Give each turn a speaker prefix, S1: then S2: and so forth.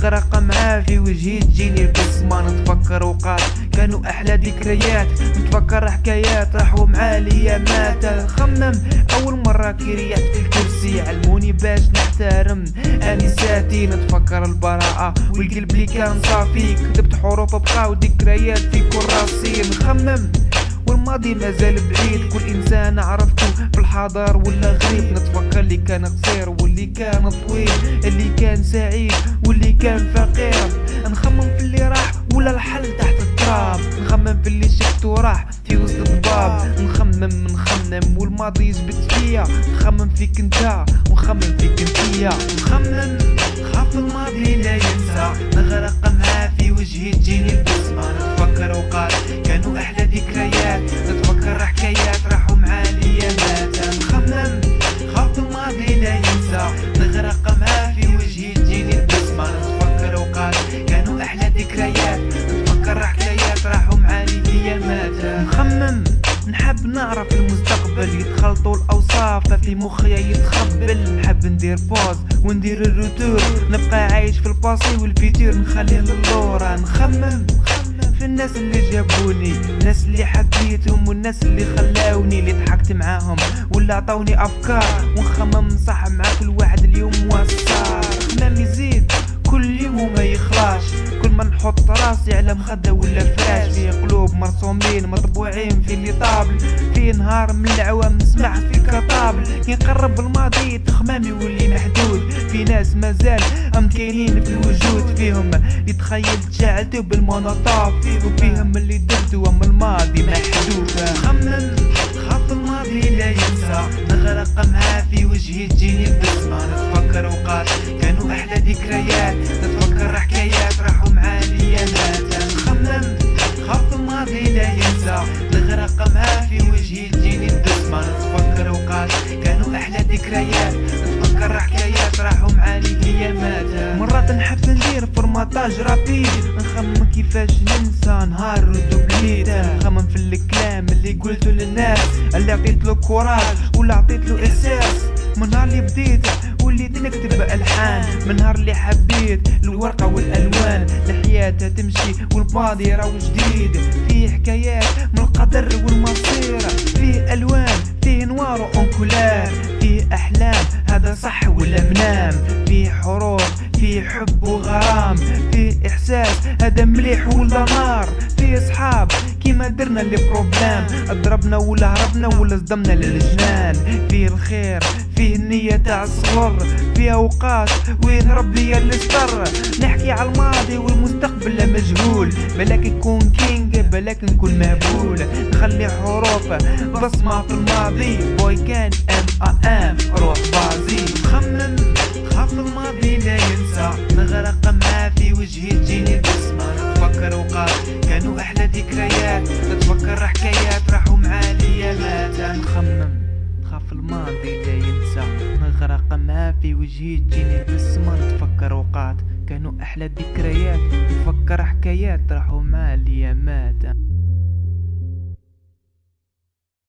S1: نغرق معاه في وجهي تجيني البسمة. نتفكر اوقات كانوا احلى ذكريات، نتفكر حكايات راحوا معاه الايامات. نخمم اول مرة كي ريحت في الكرسي علموني باش نحترم انساتي. نتفكر البراءة والقلب اللي كان صافي، كتبت حروف بقاو ذكريات في كراسي. نخمم والماضي مازال بعيد، كل انسان عرفته في الحاضر ولا غريب. نتفكر اللي كان قصير واللي كان طويل، اللي كان سعيد واللي كان فقير. نخمم في اللي راح ولا الحل تحت التراب، نخمم في اللي شفته راح في وسط الضباب. نخمم والماضي يثبت فيا، نخمم فيك انت ونخمم فيك انتيا. نخمم خاف الماضي لا ينسى، نغرق معاه في وجهي تجيني البسمة. نتفكر اوقات كانوا احلى ذكريات، نتفكر حكايات راحوا مع الايامات. نخمم خاف الماضي لا ينسى، نغرق معاه في وجهي تجيني البسمة. نتفكر اوقات كانوا احلى ذكريات، نتفكر حكايات راحوا مع الايامات. نخمم نحب نعرف المستقبل، يتخلطوا الاوصاف في مخي يتخبل. نحب ندير بوز وندير الروتور، نبقى عايش في الباسي والفيتير نخليه للورا. نخمم في الناس اللي جابوني، الناس اللي حبيتهم والناس اللي خلاوني، اللي ضحكت معاهم ولا عطاوني افكار. ونخمم صح مع كل واحد اليوم وصار. خمام يزيد كل يوم وما يخلاش، كل ما نحط راسي على مخدة ولا فراش. في قلوب مرسومين مطبوعين في اللي طابل، في نهار من العوام نسمع في كطابل. كي نقرب الماضي تخمامي يولي محدود، في ناس مازال كاينين في الوجود، فيهم يتخيل تشاعلته بالمونوطوب، وفيهم اللي درتو اما الماضي محدود. نخمم خاف الماضي لا ينسى، نغرق معاه في وجهي تجيني البسمة. نتفكر اوقات كانوا احلى ذكريات، نتفكر حكايات راحوا مع الايامات. نخمم خاف الماضي لا ينسى، نغرق معاه في وجهي تجيني البسمة. نتفكر اوقات كانوا احلى ذكريات، نتفكر حكايات راحوا مع الايامات. مرات نحب ندير فورماتاج رابيد، نخمم كيفاش ننسى نهار ودوبليت. نخمم في الكلام اللي قلته للناس، اللي عطيت له كوراج ولا عطيت له احساس. من نهار اللي بديت وليت نكتب الحان، من نهار اللي حبيت الورقه والالوان. الحياه تمشي والماضي راهو جديد، فيه حكايات من القدر والمصير، فيه الوان فيه نوار وانكولار، فيه احلام هذا صح ولا منام، فيه حروف فيه حب وغرام، فيه احساس هذا مليح ولا نار، فيه صحاب كيما درنا اللي بروبلام، ضربنا ولا هربنا ولا صدمنا للجنان. فيه الخير فيه النية تاع الصغر، فيه اوقات وين ربي اللي ستر. نحكي على الماضي والمستقبل لا مجهول، بلاك نكون كينج بلاك نكون مهبول. نخلي حروف بصمة في الماضي، بوي كان ام روح بازي. نخمم خاف الماضي لا ينسى، نغرق معاه في وجهي تجيني البسمة. نتفكر اوقات كانوا احلى ذكريات، نتفكر حكايات راحوا مع الايامات. نخمم خاف الماضي لا ينسى، نغرق معاه في وجهي تجيني البسمة. نتفكر اوقات كانوا احلى ذكريات، نتفكر حكايات راحوا مع الايامات.